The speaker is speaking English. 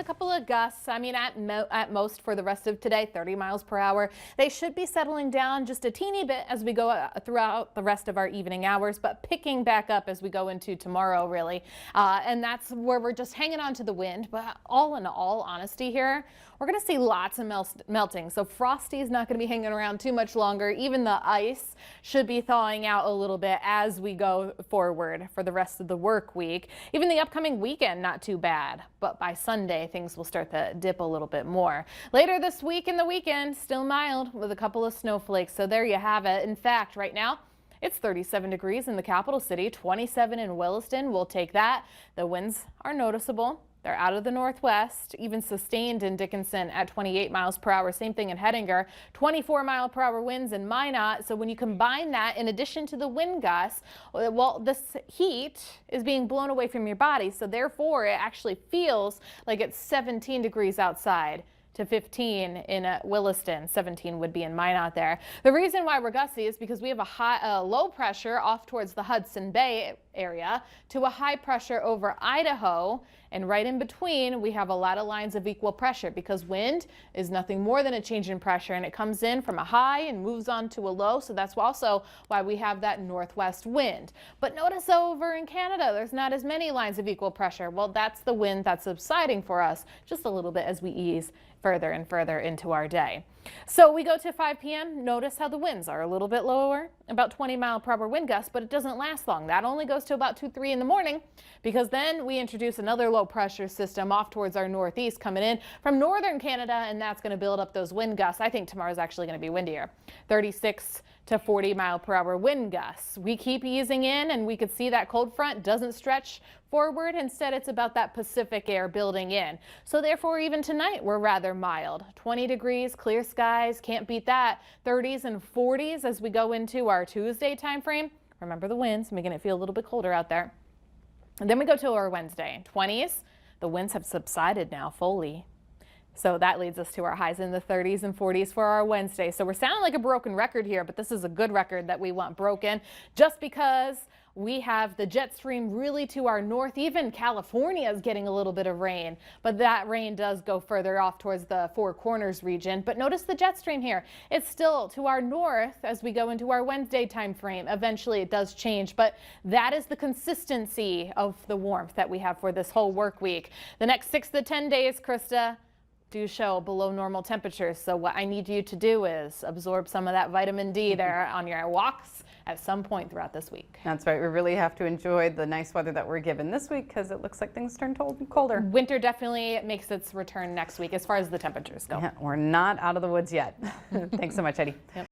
A couple of gusts, I mean at most for the rest of today, 30 miles per hour. They should be settling down just a teeny bit as we go throughout the rest of our evening hours, but picking back up as we go into tomorrow, really. And that's where we're just hanging on to the wind. But all in all honesty here, we're going to see lots of melting. So frosty is not going to be hanging around too much longer. Even the ice should be thawing out a little bit as we go forward for the rest of the work week. Even the upcoming weekend, not too bad. But by Sunday, things will start to dip a little bit more. Later this week and the weekend, still mild with a couple of snowflakes. So there you have it. In fact, right now, it's 37 degrees in the capital city, 27 in Williston. We'll take that. The winds are noticeable. They're out of the northwest, even sustained in Dickinson at 28 miles per hour. Same thing in Hettinger, 24 mile per hour winds in Minot. So when you combine that in addition to the wind gusts, well, this heat is being blown away from your body. So therefore, it actually feels like it's 17 degrees outside to 15 in Williston. 17 would be in Minot there. The reason why we're gusty is because we have a low pressure off towards the Hudson Bay area to a high pressure over Idaho, and right in between we have a lot of lines of equal pressure because wind is nothing more than a change in pressure, and it comes in from a high and moves on to a low. So that's also why we have that northwest wind. But notice over in Canada there's not as many lines of equal pressure. Well, that's the wind that's subsiding for us just a little bit as we ease further and further into our day. So we go to 5 p.m. Notice how the winds are a little bit lower, about 20 mile per hour wind gusts, but it doesn't last long. That only goes to about 2-3 in the morning, because then we introduce another low pressure system off towards our northeast coming in from northern Canada, and that's going to build up those wind gusts. I think tomorrow's actually going to be windier, 36 to 40 mile per hour wind gusts. We keep easing in, and we could see that cold front doesn't stretch forward. Instead, it's about that Pacific air building in. So therefore, even tonight, we're rather mild. 20 degrees, clear skies, can't beat that. 30s and 40s as we go into our Tuesday time frame. Remember the winds, making it feel a little bit colder out there. And then we go to our Wednesday, 20s. The winds have subsided now fully. So that leads us to our highs in the 30s and 40s for our Wednesday. So we're sounding like a broken record here, but this is a good record that we want broken just because we have the jet stream really to our north. Even California is getting a little bit of rain, but that rain does go further off towards the Four Corners region. But notice the jet stream here. It's still to our north as we go into our Wednesday time frame. Eventually it does change, but that is the consistency of the warmth that we have for this whole work week. The next 6 to 10 days, Krista, do show below normal temperatures. So what I need you to do is absorb some of that vitamin D there on your walks at some point throughout this week. That's right. We really have to enjoy the nice weather that we're given this week because it looks like things turn colder. Winter definitely makes its return next week as far as the temperatures go. Yeah, we're not out of the woods yet. Thanks so much, Eddie. Yep.